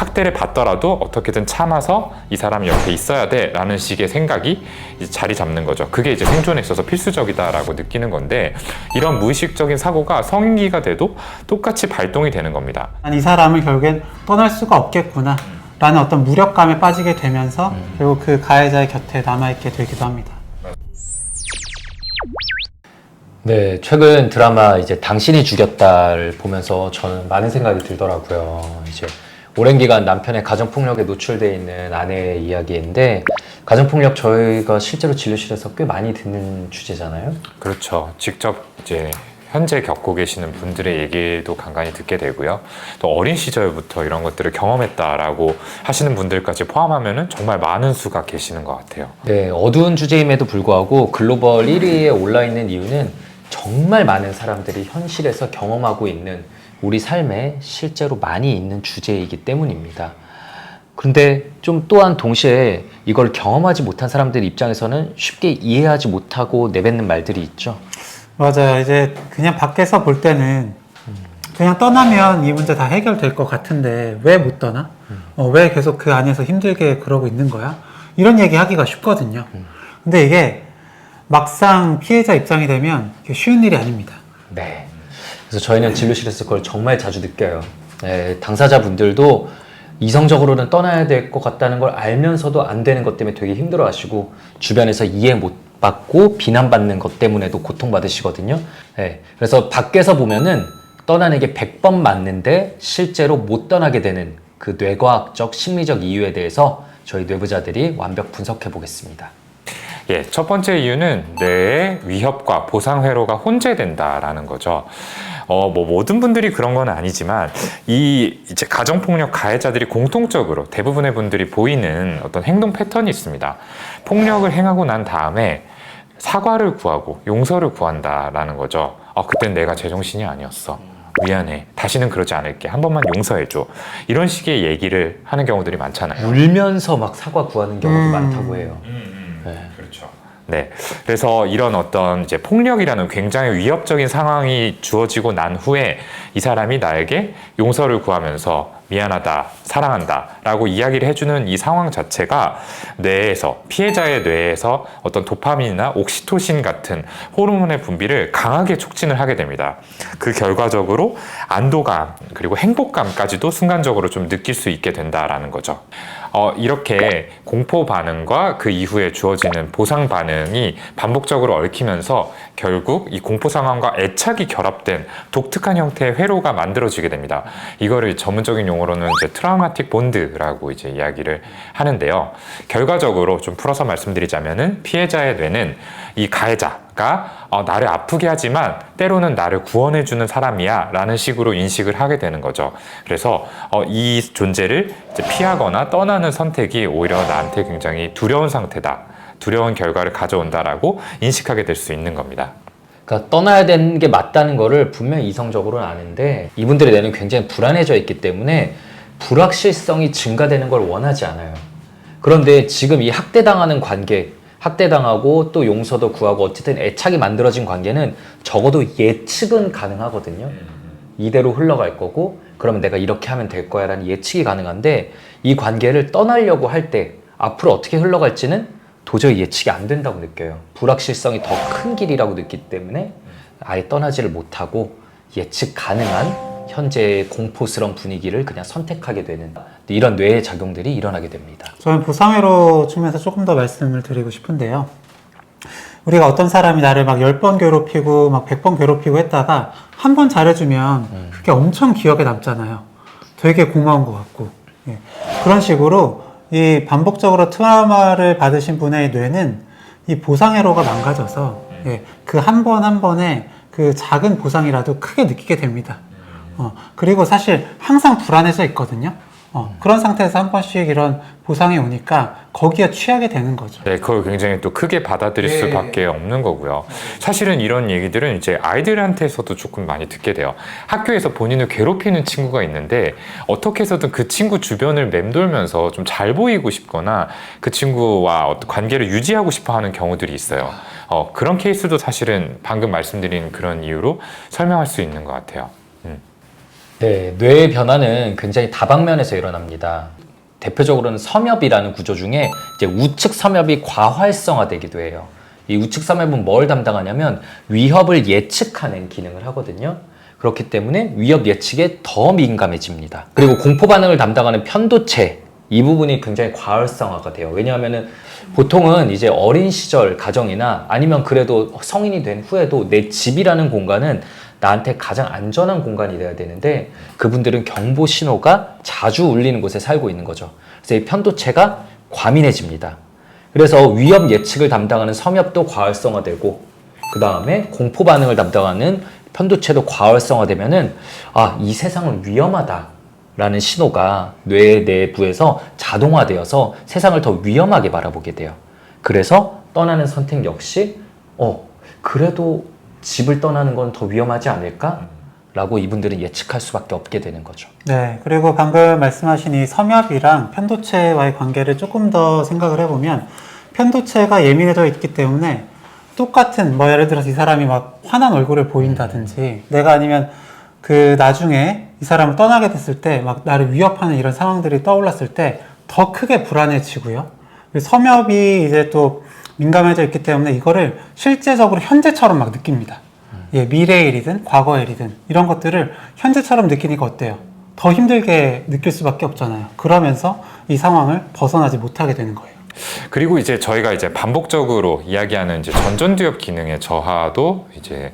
학대를 받더라도 어떻게든 참아서 이 사람이 옆에 있어야 돼 라는 식의 생각이 이제 자리 잡는 거죠. 그게 이제 생존에 있어서 필수적이다라고 느끼는 건데, 이런 무의식적인 사고가 성인기가 돼도 똑같이 발동이 되는 겁니다. 이 사람을 결국엔 떠날 수가 없겠구나 라는 어떤 무력감에 빠지게 되면서 결국 그 가해자의 곁에 남아있게 되기도 합니다. 네, 최근 드라마 이제 당신이 죽였다를 보면서 저는 많은 생각이 들더라고요. 이제 오랜 기간 남편의 가정폭력에 노출되어 있는 아내의 이야기인데, 가정폭력 저희가 실제로 진료실에서 꽤 많이 듣는 주제잖아요. 그렇죠. 직접 이제 현재 겪고 계시는 분들의 얘기도 간간히 듣게 되고요. 또 어린 시절부터 이런 것들을 경험했다라고 하시는 분들까지 포함하면은 정말 많은 수가 계시는 것 같아요. 네, 어두운 주제임에도 불구하고 글로벌 1위에 올라있는 이유는 정말 많은 사람들이 현실에서 경험하고 있는 우리 삶에 실제로 많이 있는 주제이기 때문입니다. 그런데 좀 또한 동시에 이걸 경험하지 못한 사람들 입장에서는 쉽게 이해하지 못하고 내뱉는 말들이 있죠. 맞아요. 이제 그냥 밖에서 볼 때는 그냥 떠나면 이 문제 다 해결될 것 같은데 왜 못 떠나? 왜 계속 그 안에서 힘들게 그러고 있는 거야? 이런 얘기 하기가 쉽거든요. 근데 이게 막상 피해자 입장이 되면 쉬운 일이 아닙니다. 네. 그래서 저희는 진료실에서 그걸 정말 자주 느껴요. 네, 당사자분들도 이성적으로는 떠나야 될 것 같다는 걸 알면서도 안 되는 것 때문에 되게 힘들어 하시고, 주변에서 이해 못 받고 비난받는 것 때문에도 고통받으시거든요. 네, 그래서 밖에서 보면은 떠나는 게 100번 맞는데 실제로 못 떠나게 되는 그 뇌과학적 심리적 이유에 대해서 저희 뇌부자들이 완벽 분석해 보겠습니다. 예, 첫 번째 이유는 뇌의 위협과 보상 회로가 혼재된다라는 거죠. 뭐 모든 분들이 그런 건 아니지만 이제 가정폭력 가해자들이 공통적으로 대부분의 분들이 보이는 어떤 행동 패턴이 있습니다. 폭력을 행하고 난 다음에 사과를 구하고 용서를 구한다라는 거죠. 그땐 내가 제정신이 아니었어. 미안해. 다시는 그러지 않을게. 한 번만 용서해줘. 이런 식의 얘기를 하는 경우들이 많잖아요. 울면서 막 사과 구하는 경우도 많다고 해요. 네. 그렇죠. 네. 그래서 이런 어떤 이제 폭력이라는 굉장히 위협적인 상황이 주어지고 난 후에 이 사람이 나에게 용서를 구하면서 미안하다, 사랑한다 라고 이야기를 해주는 이 상황 자체가 뇌에서, 피해자의 뇌에서 어떤 도파민이나 옥시토신 같은 호르몬의 분비를 강하게 촉진을 하게 됩니다. 그 결과적으로 안도감 그리고 행복감까지도 순간적으로 좀 느낄 수 있게 된다라는 거죠. 이렇게 공포 반응과 그 이후에 주어지는 보상 반응이 반복적으로 얽히면서 결국 이 공포 상황과 애착이 결합된 독특한 형태의 회로가 만들어지게 됩니다. 이거를 전문적인 용어로는 이제 트라우마틱 본드라고 이제 이야기를 하는데요. 결과적으로 좀 풀어서 말씀드리자면은 피해자의 뇌는 이 가해자가 나를 아프게 하지만 때로는 나를 구원해주는 사람이야 라는 식으로 인식을 하게 되는 거죠. 그래서 이 존재를 이제 피하거나 떠나는 선택이 오히려 나한테 굉장히 두려운 상태다, 두려운 결과를 가져온다라고 인식하게 될 수 있는 겁니다. 그러니까 떠나야 되는 게 맞다는 거를 분명히 이성적으로는 아는데, 이분들의 뇌는 굉장히 불안해져 있기 때문에 불확실성이 증가되는 걸 원하지 않아요. 그런데 지금 이 학대당하는 관계, 학대당하고 또 용서도 구하고 어쨌든 애착이 만들어진 관계는 적어도 예측은 가능하거든요. 이대로 흘러갈 거고 그러면 내가 이렇게 하면 될 거야 라는 예측이 가능한데, 이 관계를 떠나려고 할 때 앞으로 어떻게 흘러갈지는 도저히 예측이 안 된다고 느껴요. 불확실성이 더 큰 길이라고 느끼기 때문에 아예 떠나지를 못하고 예측 가능한 현재의 공포스러운 분위기를 그냥 선택하게 되는 이런 뇌의 작용들이 일어나게 됩니다. 저는 보상회로 측면에서 조금 더 말씀을 드리고 싶은데요. 우리가 어떤 사람이 나를 막 10번 괴롭히고 막 100번 괴롭히고 했다가 한 번 잘해주면 그게 엄청 기억에 남잖아요. 되게 고마운 것 같고. 예. 그런 식으로 이 반복적으로 트라우마를 받으신 분의 뇌는 이 보상회로가 망가져서 그 한 번 한 번에 그 작은 보상이라도 크게 느끼게 됩니다. 그리고 사실 항상 불안해져 있거든요. 그런 상태에서 한 번씩 이런 보상이 오니까 거기에 취하게 되는 거죠. 네, 그걸 굉장히 또 크게 받아들일 수밖에 없는 거고요. 사실은 이런 얘기들은 이제 아이들한테서도 조금 많이 듣게 돼요. 학교에서 본인을 괴롭히는 친구가 있는데 어떻게 해서든 그 친구 주변을 맴돌면서 좀 잘 보이고 싶거나 그 친구와 어떤 관계를 유지하고 싶어 하는 경우들이 있어요. 그런 케이스도 사실은 방금 말씀드린 그런 이유로 설명할 수 있는 것 같아요. 네, 뇌의 변화는 굉장히 다방면에서 일어납니다. 대표적으로는 섬엽이라는 구조 중에 이제 우측 섬엽이 과활성화되기도 해요. 이 우측 섬엽은 뭘 담당하냐면 위협을 예측하는 기능을 하거든요. 그렇기 때문에 위협 예측에 더 민감해집니다. 그리고 공포 반응을 담당하는 편도체, 이 부분이 굉장히 과활성화가 돼요. 왜냐하면은 보통은 이제 어린 시절 가정이나 아니면 그래도 성인이 된 후에도 내 집이라는 공간은 나한테 가장 안전한 공간이 돼야 되는데 그분들은 경보 신호가 자주 울리는 곳에 살고 있는 거죠. 그래서 이 편도체가 과민해집니다. 그래서 위협 예측을 담당하는 섬엽도 과활성화되고 그 다음에 공포 반응을 담당하는 편도체도 과활성화되면은 이 세상은 위험하다라는 신호가 뇌 내부에서 자동화되어서 세상을 더 위험하게 바라보게 돼요. 그래서 떠나는 선택 역시 그래도 집을 떠나는 건 더 위험하지 않을까? 라고 이분들은 예측할 수밖에 없게 되는 거죠. 네, 그리고 방금 말씀하신 이 섬엽이랑 편도체와의 관계를 조금 더 생각을 해보면 편도체가 예민해져 있기 때문에 똑같은 예를 들어서 이 사람이 막 화난 얼굴을 보인다든지 내가 아니면 그 나중에 이 사람을 떠나게 됐을 때 막 나를 위협하는 이런 상황들이 떠올랐을 때 더 크게 불안해지고요. 섬엽이 이제 또 민감해져 있기 때문에 이거를 실제적으로 현재처럼 막 느낍니다. 미래의 일이든 과거의 일이든 이런 것들을 현재처럼 느끼니까 어때요? 더 힘들게 느낄 수밖에 없잖아요. 그러면서 이 상황을 벗어나지 못하게 되는 거예요. 그리고 이제 저희가 이제 반복적으로 이야기하는 이제 전전두엽 기능의 저하도 이제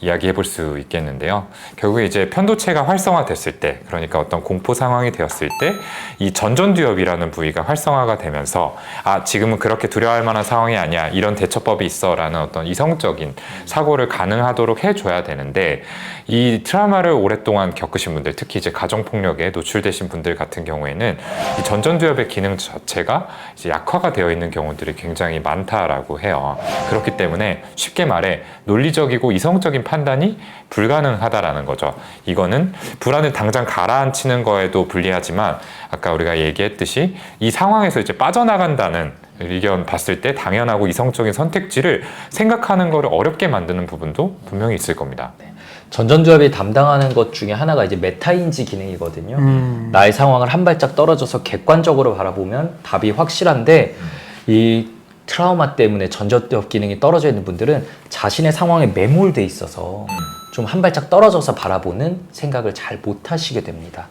이야기해 볼 수 있겠는데요. 결국에 이제 편도체가 활성화됐을 때, 그러니까 어떤 공포 상황이 되었을 때 이 전전두엽이라는 부위가 활성화가 되면서 지금은 그렇게 두려워할 만한 상황이 아니야, 이런 대처법이 있어 라는 어떤 이성적인 사고를 가능하도록 해줘야 되는데, 이 트라우마를 오랫동안 겪으신 분들, 특히 이제 가정폭력에 노출되신 분들 같은 경우에는 이 전전두엽의 기능 자체가 이제 약화가 되어 있는 경우들이 굉장히 많다라고 해요. 그렇기 때문에 쉽게 말해 논리적이고 이성적인 판단이 불가능하다라는 거죠. 이거는 불안을 당장 가라앉히는 거에도 불리하지만 아까 우리가 얘기했듯이 이 상황에서 이제 빠져나간다는 의견 봤을 때 당연하고 이성적인 선택지를 생각하는 거를 어렵게 만드는 부분도 분명히 있을 겁니다. 전전두엽이 담당하는 것 중에 하나가 이제 메타인지 기능이거든요. 나의 상황을 한 발짝 떨어져서 객관적으로 바라보면 답이 확실한데 이 트라우마 때문에 전전두엽 기능이 떨어져 있는 분들은 자신의 상황에 매몰돼 있어서 좀 한 발짝 떨어져서 바라보는 생각을 잘 못하시게 됩니다.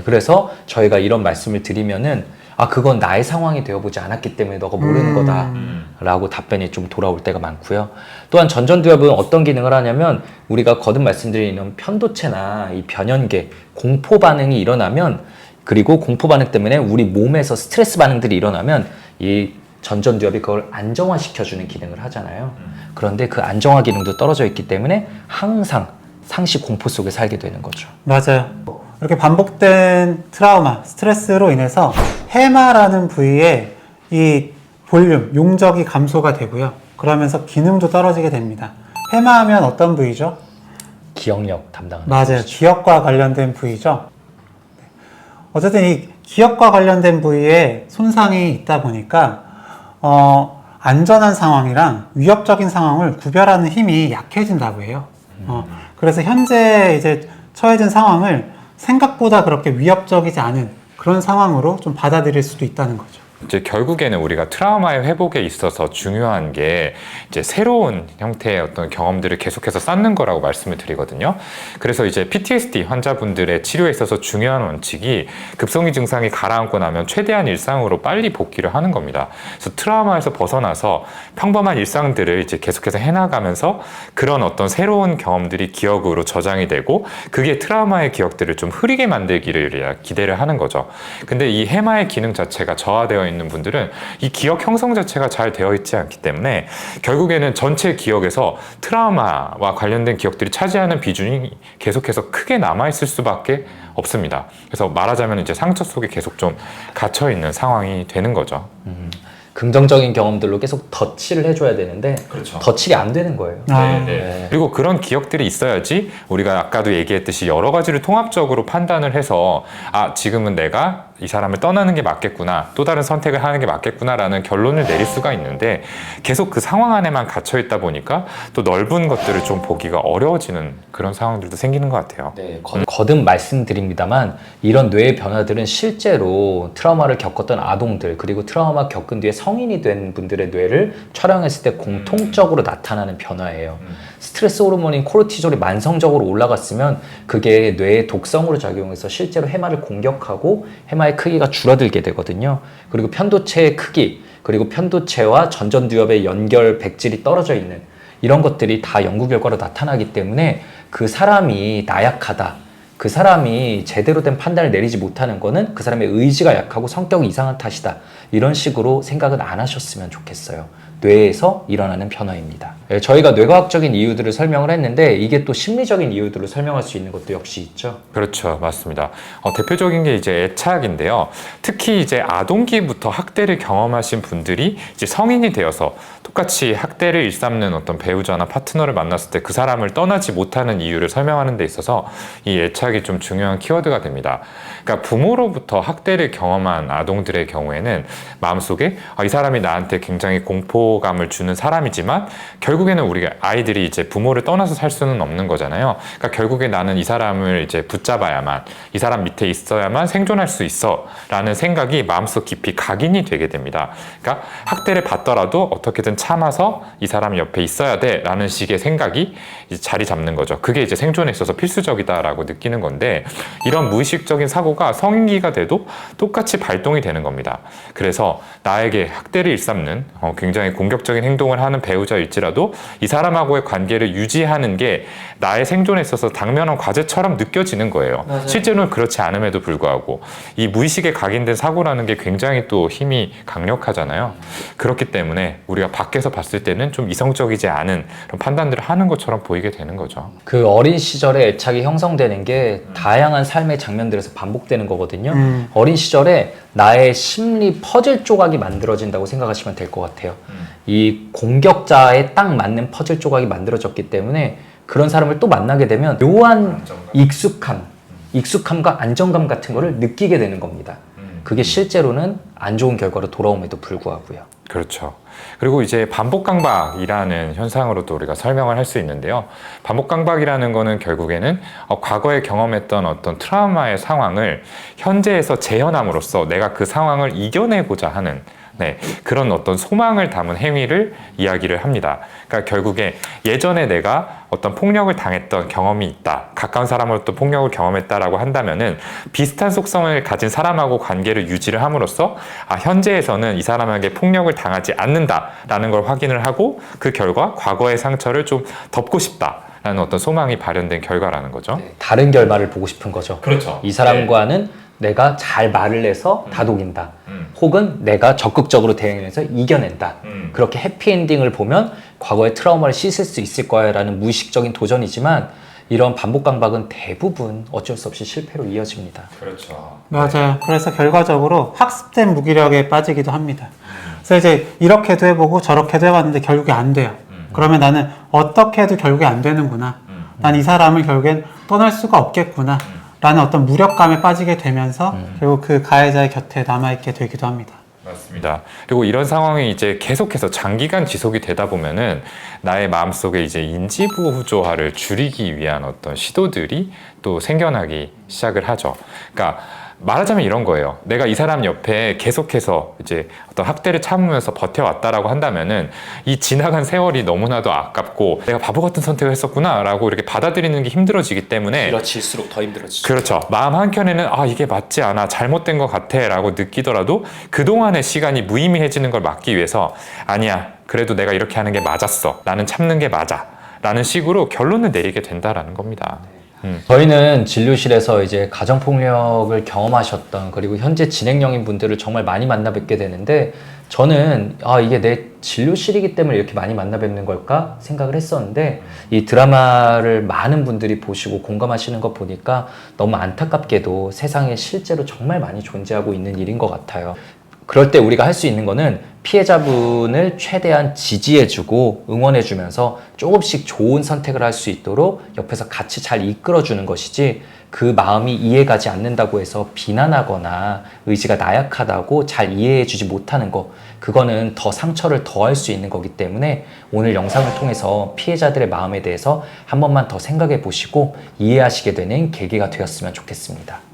그래서 저희가 이런 말씀을 드리면은 그건 나의 상황이 되어보지 않았기 때문에 너가 모르는 거다 라고 답변이 좀 돌아올 때가 많고요. 또한 전전두엽은 어떤 기능을 하냐면 우리가 거듭 말씀드리는 편도체나 이 변연계, 공포 반응이 일어나면, 그리고 공포 반응 때문에 우리 몸에서 스트레스 반응들이 일어나면 이 전전두엽이 그걸 안정화시켜주는 기능을 하잖아요. 그런데 그 안정화 기능도 떨어져 있기 때문에 항상 상시 공포 속에 살게 되는 거죠. 맞아요. 이렇게 반복된 트라우마, 스트레스로 인해서 해마라는 부위에 이 볼륨, 용적이 감소가 되고요. 그러면서 기능도 떨어지게 됩니다. 해마하면 어떤 부위죠? 기억력 담당하는 맞아요. 것이죠. 기억과 관련된 부위죠. 어쨌든 이 기억과 관련된 부위에 손상이 있다 보니까 안전한 상황이랑 위협적인 상황을 구별하는 힘이 약해진다고 해요. 그래서 현재 이제 처해진 상황을 생각보다 그렇게 위협적이지 않은 그런 상황으로 좀 받아들일 수도 있다는 거죠. 이제 결국에는 우리가 트라우마의 회복에 있어서 중요한 게 이제 새로운 형태의 어떤 경험들을 계속해서 쌓는 거라고 말씀을 드리거든요. 그래서 이제 PTSD 환자분들의 치료에 있어서 중요한 원칙이 급성기 증상이 가라앉고 나면 최대한 일상으로 빨리 복귀를 하는 겁니다. 그래서 트라우마에서 벗어나서 평범한 일상들을 이제 계속해서 해나가면서 그런 어떤 새로운 경험들이 기억으로 저장이 되고 그게 트라우마의 기억들을 좀 흐리게 만들기를 기대를 하는 거죠. 근데 이 해마의 기능 자체가 저하되어 있는 분들은 이 기억 형성 자체가 잘 되어 있지 않기 때문에 결국에는 전체 기억에서 트라우마와 관련된 기억들이 차지하는 비중이 계속해서 크게 남아있을 수밖에 없습니다. 그래서 말하자면 이제 상처 속에 계속 좀 갇혀있는 상황이 되는 거죠. 긍정적인 경험들로 계속 덧칠을 해줘야 되는데 그렇죠. 덧칠이 안 되는 거예요. 네. 그리고 그런 기억들이 있어야지 우리가 아까도 얘기했듯이 여러 가지를 통합적으로 판단을 해서 지금은 내가 이 사람을 떠나는 게 맞겠구나, 또 다른 선택을 하는 게 맞겠구나라는 결론을 내릴 수가 있는데 계속 그 상황 안에만 갇혀 있다 보니까 또 넓은 것들을 좀 보기가 어려워지는 그런 상황들도 생기는 것 같아요. 네, 거듭 말씀드립니다만 이런 뇌의 변화들은 실제로 트라우마를 겪었던 아동들 그리고 트라우마 겪은 뒤에 성인이 된 분들의 뇌를 촬영했을 때 공통적으로 나타나는 변화예요. 스트레스 호르몬인 코르티졸이 만성적으로 올라갔으면 그게 뇌의 독성으로 작용해서 실제로 해마를 공격하고 해마의 크기가 줄어들게 되거든요. 그리고 편도체의 크기, 그리고 편도체와 전전두엽의 연결 백질이 떨어져 있는 이런 것들이 다 연구 결과로 나타나기 때문에 그 사람이 나약하다, 그 사람이 제대로 된 판단을 내리지 못하는 거는 그 사람의 의지가 약하고 성격이 이상한 탓이다, 이런 식으로 생각은 안 하셨으면 좋겠어요. 뇌에서 일어나는 변화입니다. 저희가 뇌과학적인 이유들을 설명을 했는데 이게 또 심리적인 이유들을 설명할 수 있는 것도 역시 있죠. 그렇죠. 맞습니다. 대표적인 게 이제 애착인데요. 특히 이제 아동기부터 학대를 경험하신 분들이 이제 성인이 되어서 똑같이 학대를 일삼는 어떤 배우자나 파트너를 만났을 때 그 사람을 떠나지 못하는 이유를 설명하는 데 있어서 이 애착이 좀 중요한 키워드가 됩니다. 그러니까 부모로부터 학대를 경험한 아동들의 경우에는 마음속에 이 사람이 나한테 굉장히 공포감을 주는 사람이지만 결국에는 우리가 아이들이 이제 부모를 떠나서 살 수는 없는 거잖아요. 그러니까 결국에 나는 이 사람을 이제 붙잡아야만, 이 사람 밑에 있어야만 생존할 수 있어 라는 생각이 마음속 깊이 각인이 되게 됩니다. 그러니까 학대를 받더라도 어떻게든 참아서 이 사람 옆에 있어야 돼 라는 식의 생각이 이제 자리 잡는 거죠. 그게 이제 생존에 있어서 필수적이다라고 느끼는 건데, 이런 무의식적인 사고가 성인기가 돼도 똑같이 발동이 되는 겁니다. 그래서 나에게 학대를 일삼는 굉장히 공격적인 행동을 하는 배우자일지라도 이 사람하고의 관계를 유지하는 게 나의 생존에 있어서 당면한 과제처럼 느껴지는 거예요. 맞아요. 실제로는 그렇지 않음에도 불구하고 이 무의식에 각인된 사고라는 게 굉장히 또 힘이 강력하잖아요. 그렇기 때문에 우리가 밖에서 봤을 때는 좀 이성적이지 않은 그런 판단들을 하는 것처럼 보이게 되는 거죠. 그 어린 시절에 애착이 형성되는 게 다양한 삶의 장면들에서 반복되는 거거든요. 어린 시절에 나의 심리 퍼즐 조각이 만들어진다고 생각하시면 될 것 같아요. 이 공격자에 딱 맞는 퍼즐 조각이 만들어졌기 때문에 그런 사람을 또 만나게 되면 묘한 익숙함과 안정감 같은 거를 느끼게 되는 겁니다. 그게 실제로는 안 좋은 결과로 돌아옴에도 불구하고요. 그렇죠. 그리고 이제 반복 강박이라는 현상으로도 우리가 설명을 할 수 있는데요. 반복 강박이라는 거는 결국에는 과거에 경험했던 어떤 트라우마의 상황을 현재에서 재현함으로써 내가 그 상황을 이겨내고자 하는 그런 어떤 소망을 담은 행위를 이야기를 합니다. 그러니까 결국에 예전에 내가 어떤 폭력을 당했던 경험이 있다, 가까운 사람으로부터 폭력을 경험했다라고 한다면은 비슷한 속성을 가진 사람하고 관계를 유지를 함으로써 현재에서는 이 사람에게 폭력을 당하지 않는다라는 걸 확인을 하고 그 결과 과거의 상처를 좀 덮고 싶다라는 어떤 소망이 발현된 결과라는 거죠. 네, 다른 결말을 보고 싶은 거죠. 그렇죠. 이 사람과는 내가 잘 말을 해서 다독인다. 혹은 내가 적극적으로 대응해서 이겨낸다. 그렇게 해피엔딩을 보면 과거의 트라우마를 씻을 수 있을 거야 라는 무의식적인 도전이지만 이런 반복 강박은 대부분 어쩔 수 없이 실패로 이어집니다. 그렇죠. 맞아요. 그래서 결과적으로 학습된 무기력에 빠지기도 합니다. 그래서 이제 이렇게도 해보고 저렇게도 해봤는데 결국에 안 돼요. 그러면 나는 어떻게 해도 결국에 안 되는구나. 난 이 사람을 결국엔 떠날 수가 없겠구나. 라는 어떤 무력감에 빠지게 되면서 결국 그 가해자의 곁에 남아있게 되기도 합니다. 맞습니다. 그리고 이런 상황이 이제 계속해서 장기간 지속이 되다 보면은 나의 마음속에 이제 인지부조화를 줄이기 위한 어떤 시도들이 또 생겨나기 시작을 하죠. 그러니까 말하자면 이런 거예요. 내가 이 사람 옆에 계속해서 이제 어떤 학대를 참으면서 버텨왔다라고 한다면은 이 지나간 세월이 너무나도 아깝고 내가 바보 같은 선택을 했었구나라고 이렇게 받아들이는 게 힘들어지기 때문에 길어질수록 더 힘들어지죠. 그렇죠. 마음 한켠에는 이게 맞지 않아, 잘못된 것 같아 라고 느끼더라도 그동안의 시간이 무의미해지는 걸 막기 위해서 아니야, 그래도 내가 이렇게 하는 게 맞았어, 나는 참는 게 맞아 라는 식으로 결론을 내리게 된다라는 겁니다. 저희는 진료실에서 이제 가정폭력을 경험하셨던 그리고 현재 진행형인 분들을 정말 많이 만나 뵙게 되는데 저는 이게 내 진료실이기 때문에 이렇게 많이 만나 뵙는 걸까 생각을 했었는데 이 드라마를 많은 분들이 보시고 공감하시는 거 보니까 너무 안타깝게도 세상에 실제로 정말 많이 존재하고 있는 일인 것 같아요. 그럴 때 우리가 할 수 있는 거는 피해자분을 최대한 지지해주고 응원해주면서 조금씩 좋은 선택을 할 수 있도록 옆에서 같이 잘 이끌어주는 것이지, 그 마음이 이해가지 않는다고 해서 비난하거나 의지가 나약하다고 잘 이해해주지 못하는 거, 그거는 더 상처를 더할 수 있는 거기 때문에 오늘 영상을 통해서 피해자들의 마음에 대해서 한 번만 더 생각해 보시고 이해하시게 되는 계기가 되었으면 좋겠습니다.